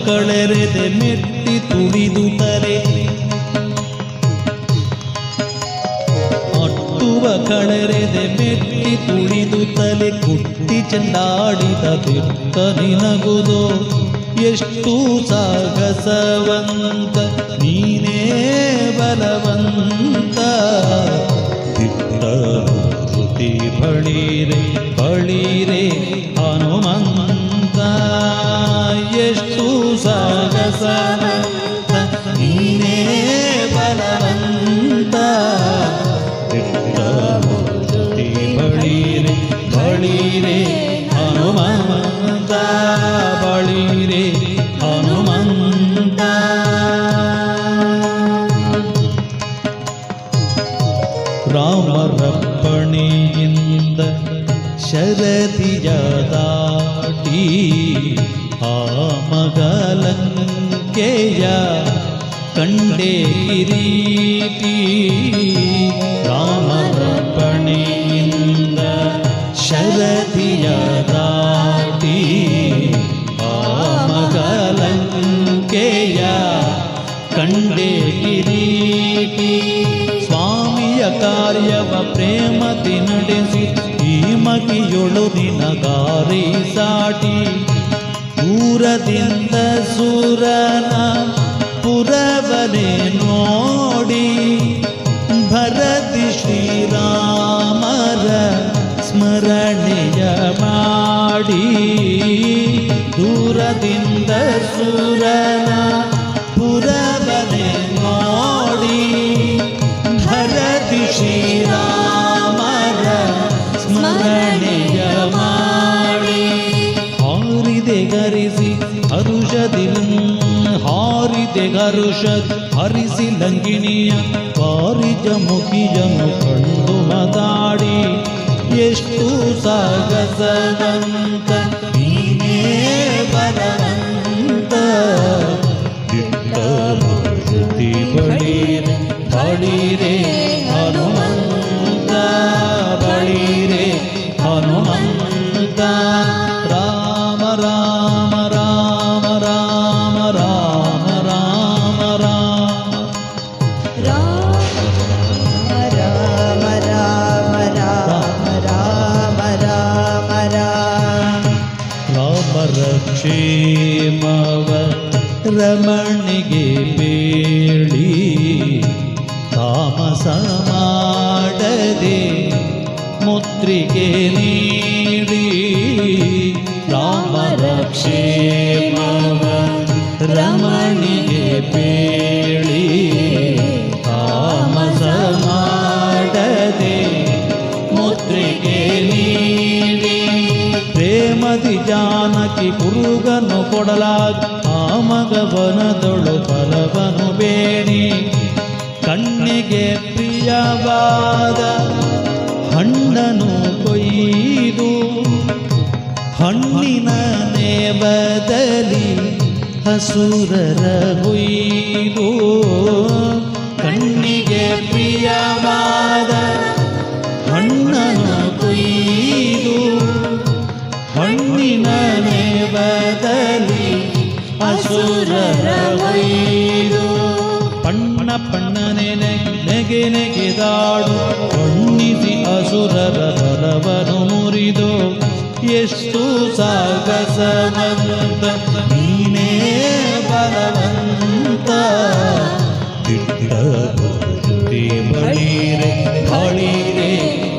ಕಳೆರೆದೆ ಮೆಟ್ಟಿ ತುಳಿದು ತಲೆ ಕಳೆರೆದೆ ಮೆಟ್ಟಿ ತುಳಿದು ತಲೆ ಕುಟ್ಟಿ ಚೆಂಡಾಡಿದ ಬಿಟ್ಟ ನಿನಗುದೋ ಎಷ್ಟು ಸಾಗಸವಂತ ನೀನೇ ಬಲವಂತ ದಿಟ್ಟ ಶ್ರುತಿ ಬಳಿರೆ ಬಳಿರೆ ಹನುಮಂತ ಎಷ್ಟು ಸಾಗಸವಂತ ನೀನೇ ಬಲವಂತ ಬಳಿರೆ ಬಳಿರೆ ಹನುಮಂತ ಬಳಿರೆ ಹನುಮಂತ ರಾಮರಪ್ಪಣೆಯಿಂದ ಶರದಿಯ ದಾಟಿ ಆ ಮಗಲಂಕೆಯ ಕಂಡೇ ಕಿರೀಟಿ ರಾಮರಪ್ಪಣೆಯಿಂದ ಶರದಿಯ ದಾಟಿ ಆ ಮಗಲಂಕೆಯ ಕಂಡೇ ಕಿರೀಟಿ ಸ್ವಾಮಿಯ ಕಾರ್ಯವ ಪ್ರೇಮದಿ ನಡೆಸಿ ಈ ಮಗಿಯೊಳು ನಿನಗಾರಿ ಸಾಟಿ ದೂರದಿಂದ ಸುರನ ಪುರವನೆ ನೋಡಿ ಭರತಿ ಶ್ರೀರಾಮರ ಸ್ಮರಣೆಯ ಮಾಡಿ ದೂರದಿಂದ ಸುರನ ಪುರವನೆ ನೋಡಿ ಭರತಿ ಶ್ರೀರಾಮರ ಸ್ಮರಣೆಯ ಮಾಡಿ ಹಾರಿದೆ ಗರಿಸಿ ಹರುಷದಿ ಹಾರಿದೆ ಗರುಷ ಹರಿಸಿ ಲಂಗಿಣಿಯ ವಾರಿಜ ಮುಖಿಯನು ಕಂಡು ಮದಾಡಿ ಎಷ್ಟು ಸಾಗಸವಂತ ನೀನೇ ಬಲವಂತ ದಿಟ್ಟ ಶ್ರುತಿ ಬಳಿರೆ ಬಳಿರೆ ಹನುಮಂತ ಬಳಿರೆ ಹನುಮಂತ ರಾಮ ರಾಮ ರಾಮ ರಾಮ ರಾಮ ರಾಮ ರಾಮ ರಾಮ ರಾಮ ರಾಮ ರಾಮ ರಾಮ ರಾಮ ರಾಮರ ಕ್ಷೇಮವ ರಮಣಿಗೆ ಬೇಡಿ ತಾಮಸ ಮಾಡದೆ ಮುದ್ರಿಕೆ ನೀಡಿ ರಾಮರ ಕ್ಷೇಮವ ರಮಣಿಗೆ ಬೇಡಿ ತಾಮಸ ಮಾಡದೆ ಮುದ್ರಿಕೆ ನೀಡಿ ಪ್ರೇಮದಿ ಜಾನಕಿ ಕುರುಗನು ಕೊಡಲಾಗ ಆ ಮಗವನದೊಳು ಫಲವನು ಬೇಡಿ ಕಣ್ಣಿಗೆ ಪ್ರಿಯವಾದ ಹಣ್ಣನು ಕೊಯ್ದು ಹಣ್ಣಿನ ನೇಬದಲ್ಲಿ ಹಸುರರ ಕೊಯ್ದು ಕಣ್ಣಿಗೆ ಪ್ರಿಯವಾದ ಹಣ್ಣನು ಕೊಯ್ದು ಹಣ್ಣಿನ ನೇಬದಲ್ಲಿ ಹಸುರರ ಕೊಯ್ದು ಪಣ್ಣ ಪಣ್ಣನೆ ನೆಗೆ ನೆಗೆದಾಡು ಕಣ್ಣಿಸಿ ಅಸುರರ ಬಲವನು ಮುರಿದು ಎಷ್ಟು ಸಾಗಸವಂತ ನೀನೇ ಬಲವಂತ ದಿಟ್ಟ ಶ್ರುತಿ ಬಳಿರೆ ಬಳಿರೆ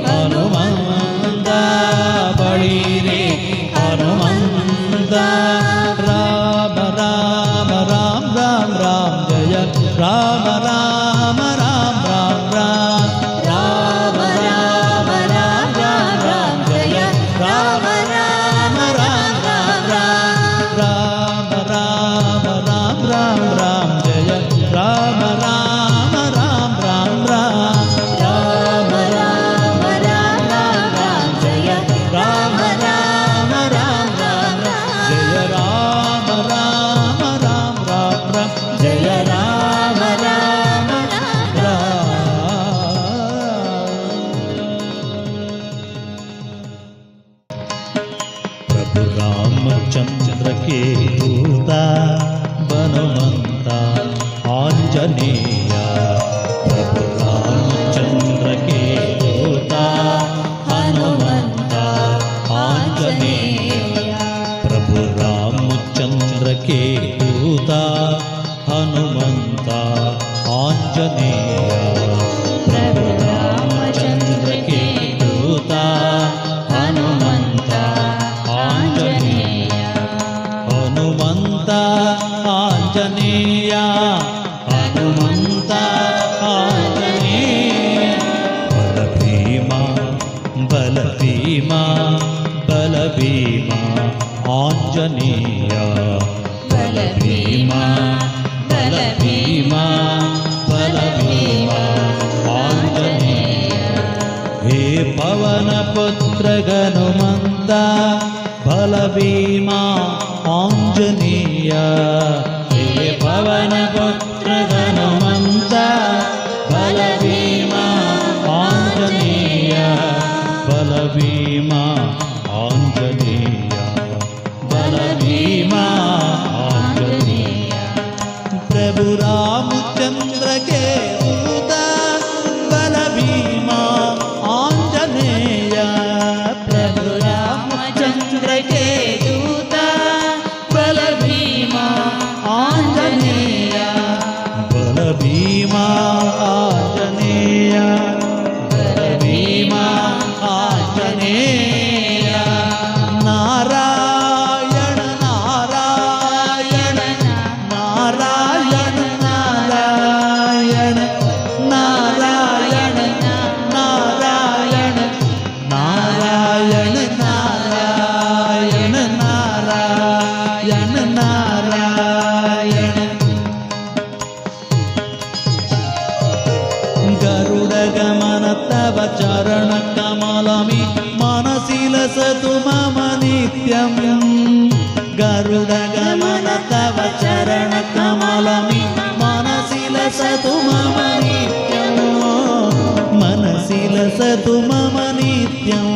ಹನುಮಂತ ಬಳಿರೆ ಹನುಮಂತ ರಾಮ ರಾಮ ರಾಮ ರಾಮ ರಾಮ ಜಯ ರಾಮ ರಾಮ ರಾಮ ರಾಮ ರಾಮ ರಾಮ ರಾಮ ರಾಮ ರಾಮ ಜಯ ರಾಮ ರಾಮ ರಾಮ ರಾಮ ರಾಮ ರಾಮ ರಾಮ ರಾಮ ಜಯ ರಾಮ ರಾಮ ರಾಮ ರಾಮ ರಾಮ ರಾಮ ರಾಮ ರಾಮ ಜಯ ರಾಮ ರಾಮ ರಾಮ ರಾಮ ಜಯ ರಾಮ ರಾಮ ರಾಮ ರಾಮ ಜಯ ರಾಮ ರಾಮ प्रभु रामचंद्र के दूता आंजनेय प्रभु रामचंद्र के दूता हनुमंत आंजनेय प्रभु रामचंद्र के दूता हनुमंत आंजनेय प्रभु रामचंद्र के दूता हनुमंत आंजनेय हनुमंत आंजनेय हनुमंत आंजनेय बलभीमा बलभीमा बलभीमा आंजनेय बलभीमा बलभीमा बलभीमा आंजनेय हे पवन पुत्र हनुमंत बलभीमा आंजनेय हे पवन पुत्र हनुमंत बलभीमा आंजनेय बलभीमा आंजनेय बलभीमा आंजनेय प्रभु रामचंद्र के दूता बलभीमा आंजनेय प्रभु रामचंद्र के दूता बलभीमा आंजनेय बलभीमा आंजनेय बलभीमा आंजनेय नारायण नारायण नारायण नारायण नारायण नारायण नारायण नारायण नारायण नारायण गरुडगमन तव चरण कमलमि मनसि लसतु मम नित्यं गरुडगमन तव चरण कमलमि मनसि लसतु मम नित्यं मनसि लसतु मम नित्यं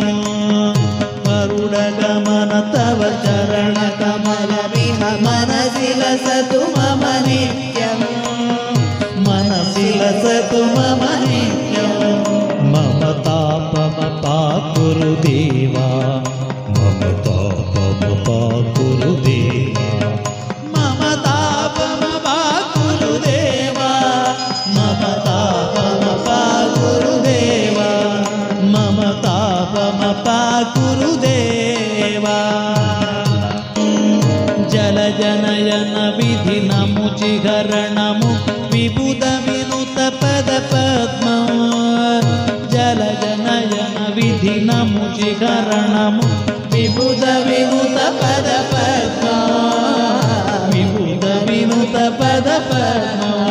गरुडगमन तव चरण कमलमि मनसि लसतु मम नित्यं मनसि लसतु मम नित्यं मम तापमपाकुरु देवा मम तापमपाकुरु देवा मम तापमपाकुरु देवा मम तापमपाकुरु देवा मम तापमपाकुरु देवा जलजनयन विधिनमुचिहरणमु विबुध विनुत पद पद्मं जलजनयन विधिनमुचिहरणमु विबुध विनुत पद पद्मं विबुध विनुत पद पद्मं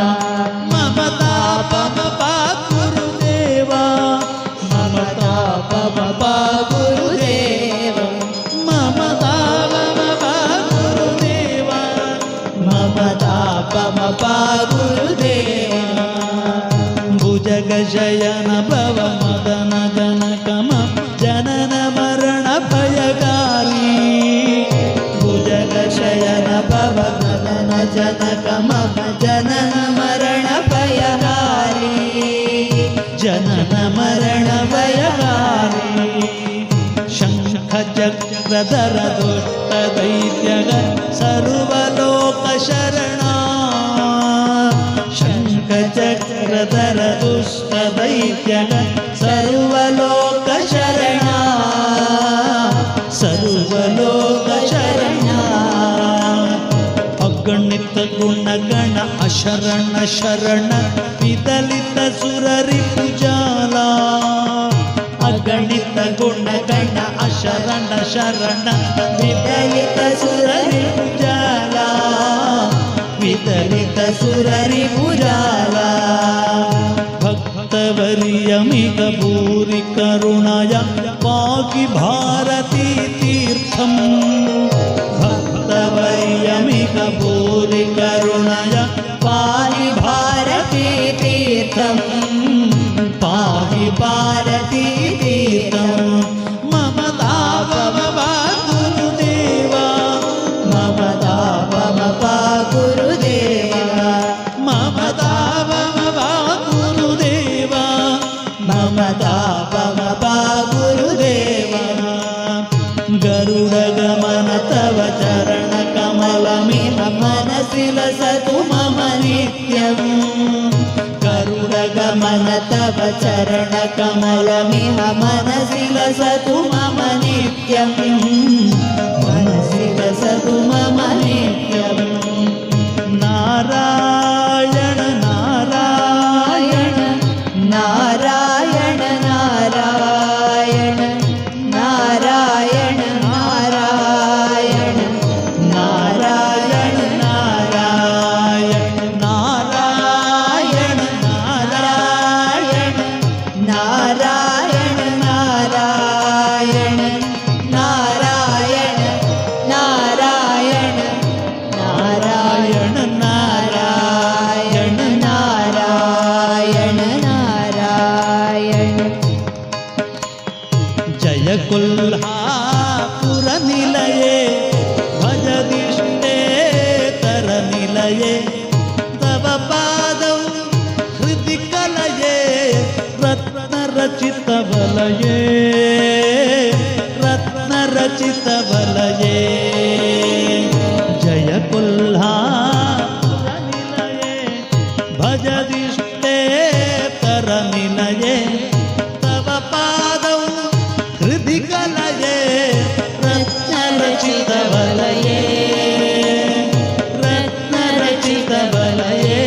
मम तापमपाकुरु देवा मम तापमपाकुरु देवा मम तापमपाकुरु देवा मम तापमपाकुरु देवा भुजगशयन भव मदन जनकम जनन मरण भयकाली भुजगशयन भव मदन जनकम जनन मरण भयकाली जनन मरण भयकाली शंख चक्रधर दुष्ट दैत्यग सर्वलोक शरणा शंख चक्रधर दुष्ट दैत्यग सर्वलोक शरणा सर्वलोक शरणा अगणित गुणगण अशरण शरण विदलित सुररि पूजाला अगणित गुणगण अशरण शरण विदलित सुररि पूजाला विदलित सुररि पूजाला भक्तवर्यमिक भूरि करुणया पाहि भारती तीर्थम भक्तवर्यमिक भूरि करुणया पाहि भारती तीर्थम पाहि भारती तीर्थम मम तापमपाकुरुदेवा मम तापमपाकुरुदेवा मम तापमपाकुरुदेवा ध्यान तव चरण कमलमिह मनसि लसतु मम नित्यं मनसि लसतु मम नित्यं नारायण नारायण नारायण नारायण नारायण नारायण नारायण नारायण नारायण नारायण नारायण नारायण नारायण नारायण नारायण नारायण नारायण नारायण जय कुल्हापुरनिलये भजदिष्टेतरनिलये तव पादौ हृदि कलये रत्नरचितवलये रत्नरचितवलये जय कुल्हापुरनिलये भजदिष्टेतरनिलये तव पादौ हृदि कलये रत्नरचितवलये रत्नरचितवलये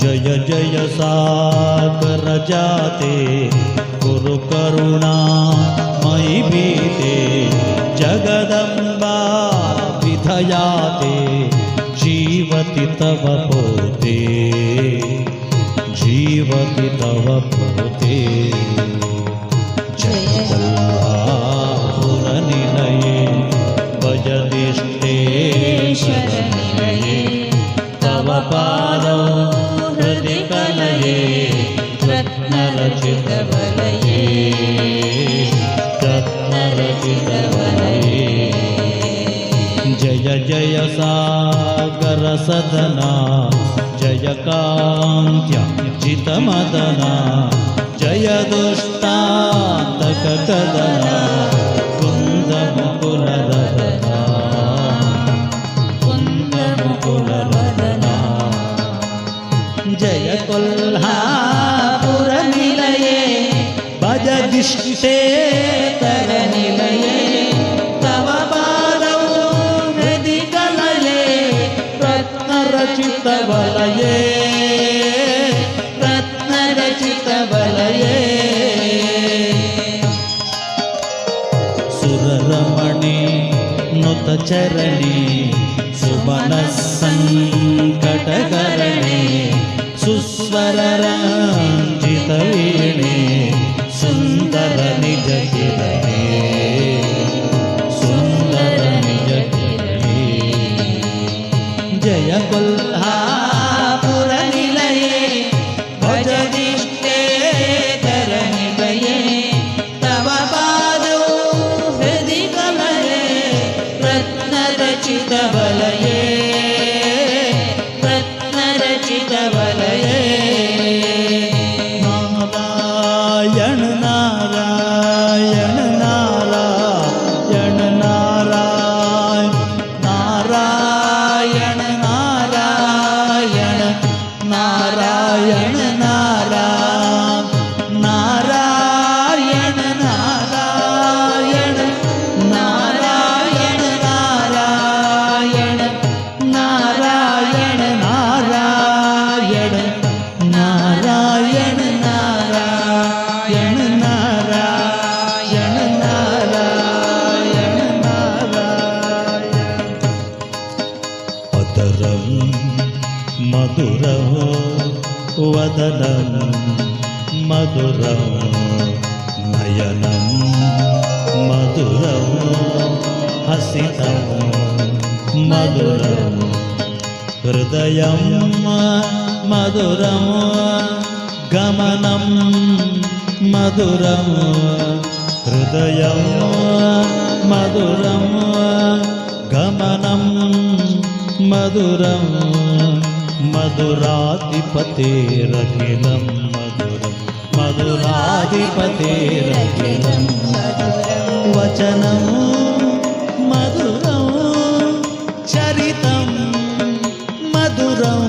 जय जय सागर जाते गुरु करुणा मयि भीते जगदम्बा विधयाते जीवति तव पोते जीवति तव पोते जय कोल्हापुरनिलये भजदिष्टेश्वरनिलये तव पादौ हृदि कलये रत्नरचितवलये रत्नरचितवलये जय जय सागर सदना जय कान्त्याजितमदना जय दुष्टान्तक कदना कुन्दमुकुलरदना कुन्दमुकुलरदना जय कोल्हापुरनिलये भजदिष्टेतरनिलये तव पादौ हृदि कलये रत्नरचितवलये रत्नरचितवलये सुररमणि नुतचरणि सुमनस्सङ्कटकरणे सुस्वररञ्जितवीणे सुन्दर निज किरणे सुन्दर निज किरणे जय कोल्हापुरनिलये भजदिष्टेतरनिलये तव पादौ हृदि कलये रत्नरचितवलये रत्नरचितवलये नारायण नारायण नारायण नारायण नारायण नारायण नारायण नारायण नारायण नारायण नारायण नारायण नारायण नारायण नारायण नारायण नारायण नारायण नारायण अदरं मधुरं वदनं मधुरं नयनं मधुरं हसितं मधुरं हृदयं मधुरं गमनं मधुरं हृदयं मधुरं गमनं मधुरं मधुराधिपतेरखिलं मधुरं मधुराधिपतेरखिलं वचनं मधुरं चरितं मधुरं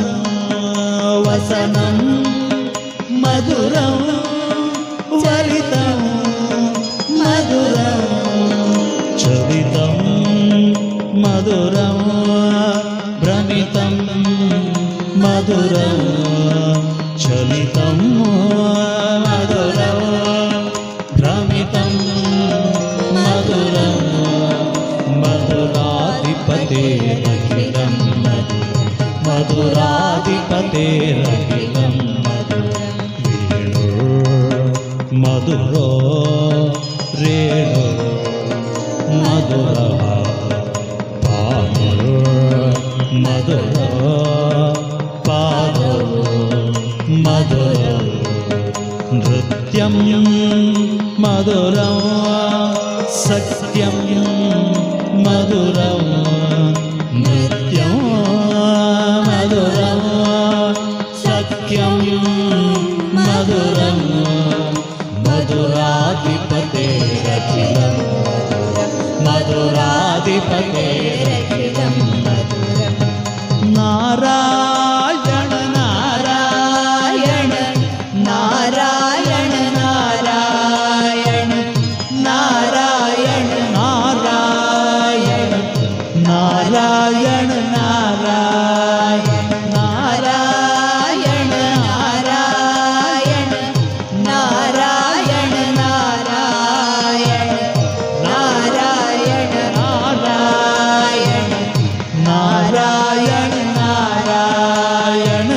मधुराधिपतेरखिलं मधुरं वेणुर् मधुरो रेणुर् मधुरः पाणिर्मधुरो पादो मधुरं नृत्यं मधुरं सत्यं मधुरं नृत्यं मधुरं सत्यं मधुरं मधुराधिपतेरखिलं मधुराधिपतेरखिलं नारायण नारायण नारायण नारायण नारायण नारायण नारायण नारायण नारायण नारायण नारायण नारायण नारायण नारायण नारायण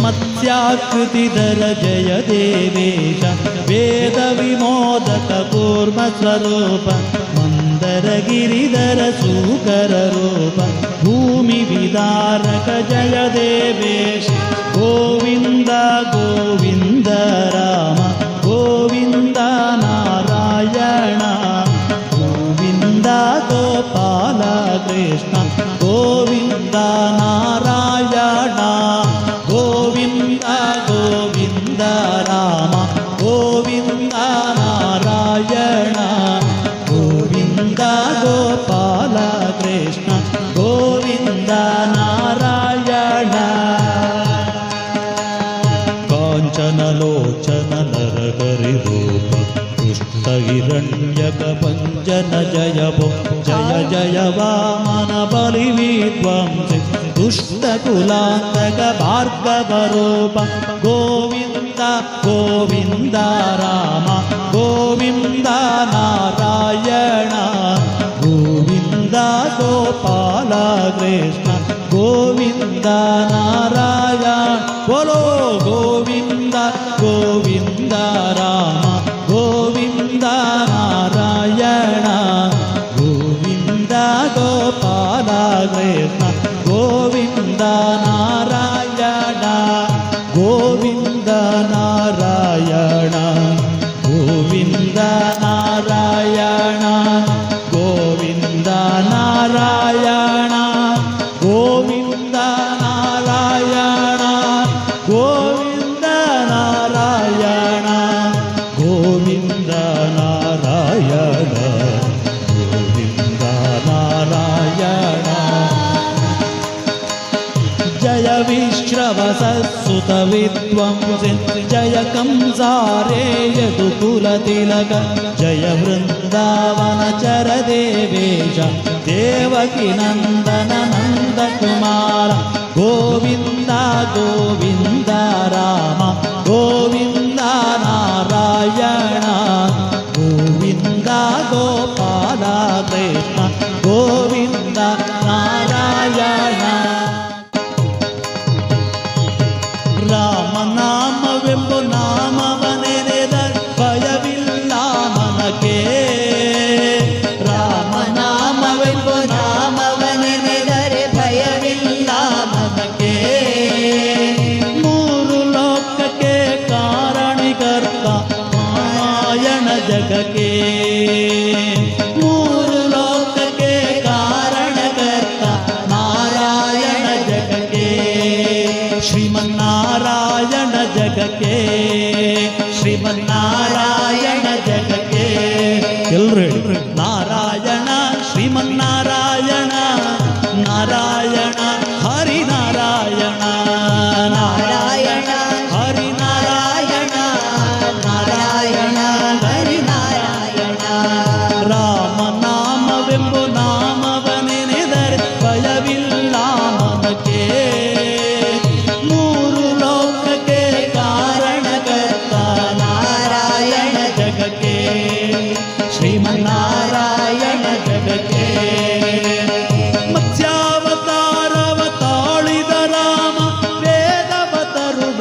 मत्स्याकृतिधर जय देवेश वेदविमोदक कूर्मस्वरूप मन्दरगिरिधर सूकररूप भूमिविदारक जय देवेश गोविन्द गोविन्द राम गोविन्द नारायण गोविन्द गोपाल कृष्ण गोविन्द नारायण गोविन्द गोविन्द राम गोविन्द नारायण गोविन्द गोपाल कृष्ण गोविन्द नारायण काञ्चनलोचन नरहरिरूप पुष्टहिरण्यकपञ्चन जय भो जय जय वामन बलिविद्वांसि दुष्टकुलान्तक भार्गवरूप गोविन्द गोविन्द राम गोविन्द नारायण गोविन्द गोपाल कृष्ण गोविन्द नारायण बोलो गोविन्द गोविन्द राम गोविन्द नारायण गोविन्द गोपाल कृष्ण गोविन्द नारायण गोविन्द नारायण गोविन्द नारायण गोविन्द नारायण गोविन्द नारायण गोविन्द नारायण गोविन्द नारायण गोविन्द नारायण जय विश्रवसुत विद्वांसि जय कंसारे यदुकुलतिलक जय वृन्दावनचर देवेश देवकी नन्दन नन्दकुमार गोविन्द गोविन्द राम गोविन्द नारायण गोविन्द गोपाल कृष्ण गोविन्द नारायಣ ರಾಮನಾಮವೆಂಬ ನಾಮವನೆನೆದರೆ ಭಯವಿಲ್ಲ ಮನಕ್ಕೆ ರಾಮನಾಮವೆಂಬ ನಾಮವನೆನೆದರೆ ಭಯವಿಲ್ಲ ಮನಕ್ಕೆ ಮೂರು ಲೋಕಕ್ಕೆ ಕಾರಣಿಕರ್ತ ನಾರಾಯಣ ಜಗಕ್ಕೆ ಮೂರು ಲೋಕಕ್ಕೆ ಕಾರಣಕರ್ತ ನಾರಾಯಣ ಜಗಕ್ಕೆ ಶ್ರೀಮನ್ನಾರಾಯಣ ಜಗಕ್ಕೆ ಶ್ರೀಮನ್ನಾರಾಯಣ ಜಗಕ್ಕೆ ಎಲ್ರು ಹೇಳಿ ನಾರಾಯಣ ಶ್ರೀಮನ್ನಾರಾಯಣ ನಾರಾಯಣ ಹರಿನಾರಾಯಣ ನಾರಾಯಣ ಹರಿನಾರಾಯಣ ನಾರಾಯಣ ಹರಿನಾರಾಯಣ ರಾಮನಾಮವೆಂಬ ನಾಮವನೆನೆದರೆ ಭಯವಿಲ್ಲ ಮನಕ್ಕೆ ಮೂರು ಲೋಕಕ್ಕೆ ಕಾರಣಕರ್ತ ನಾರಾಯಣ ಜಗಕ್ಕೆ ಶ್ರೀಮನ್ನಾರಾಯಣ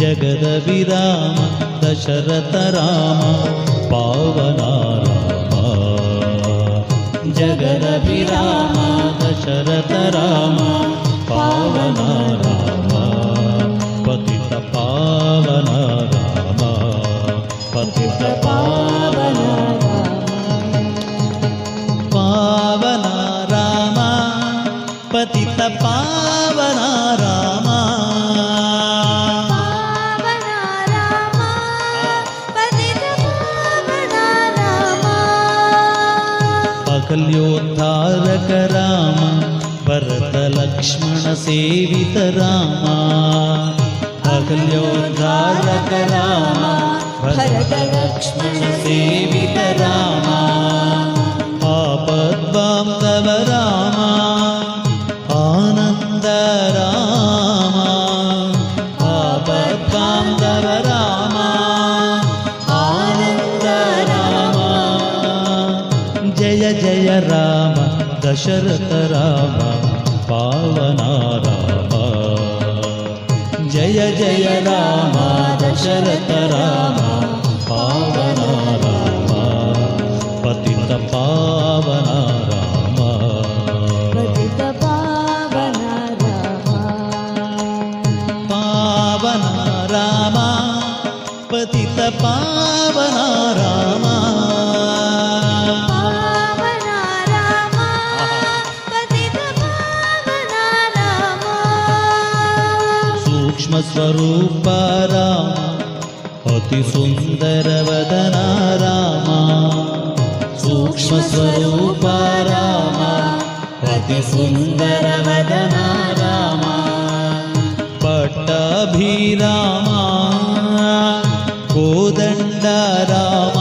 जगद विराम दशरथ राम पावना राम जगद विराम दशरथ राम पावना राम पतित पावना राम पतित पावना पावना राम पतित पावना राम अकल्योद्धारक राम भरत लक्ष्मण सेवित राम अकल्योद्धारक राम भरत लक्ष्मण सेवित राम आपद्बान्धव राम आनन्द राम आपद्बान्धव राम आनन्द राम जय जय राम दशरथ राम पावना राम जय जय राम दशरथ राम पावना राम पतित पावना राम पतित पावना राम पावना राम पतित पावना राम सूक्ष्मस्वरूप राम अति सुंदर वदना राम सूक्ष्मस्वरूप राम अति सुंदर वदना राम पट्टाभिराम कोदंड राम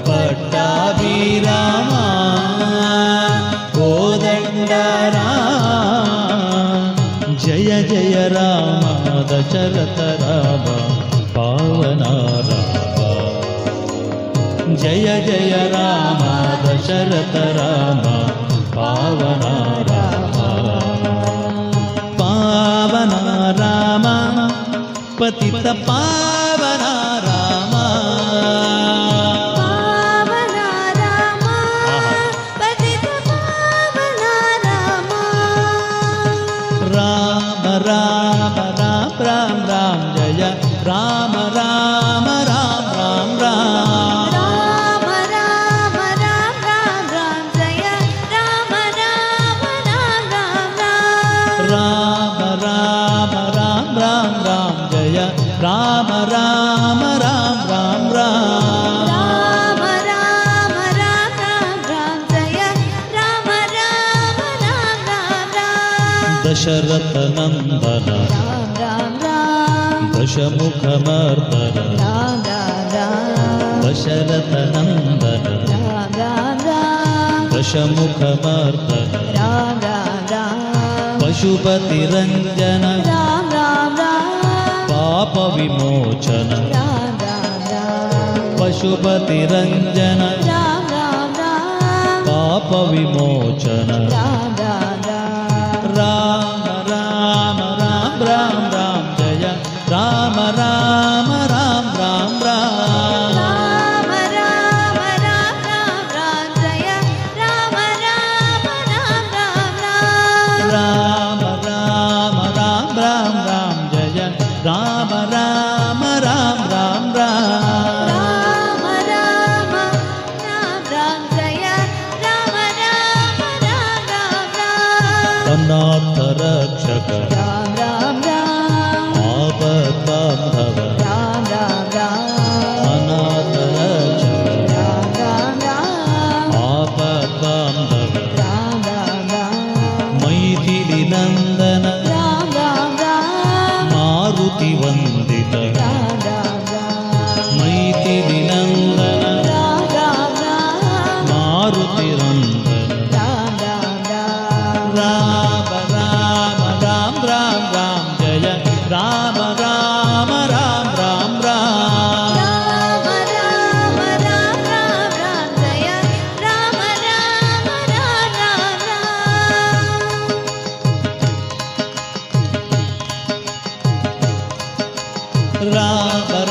पट्टाभिराम कोदंड राम जय जय राम दशरथ राम पावना राम जय जय राम दशरथ राम पावना राम पावना राम पतित पावना राम पावना राम पतित पावना राम राम राम राम राम राम जय राम राम राम राम राम राम राम राम राम राम जय राम राम राम राम राम राम राम राम राम जय राम राम राम राम राम राम राम राम राम राम जय राम राम राम राम दशरथ नंदन राम राम राम दशमुख मर्दन राम राम राम दशरथ नंदन राम राम राम दशमुख मर्दन राम राम राम पशुपति रंजन राम राम राम पाप विमोचन राम राम राम पशुपति रंजन राम राम राम पाप विमोचन राम राम राम राम राम राम राम राम जय राम राम राम राम राम राम राम राम राम राम जय राम राम राम राम राम राम राम राम राम जय राम राम राम राम राम राम राम राम राम जय राम राम राम राम अनाथ रक्षक राम राम राम आपद्बान्धव राम राम राम अनाथ रक्षक राम राम राम आपद्बान्धव राम राम राम मैथिली नंदन राम राम राम मारुति वंदित राम राम राम मैथिली नंदन राम राम राम मारुति नंदन राम राम राम राम राम राम राम राम जय राम राम राम राम राम राम राम राम राम राम जय राम राम राम राम ರಾಮ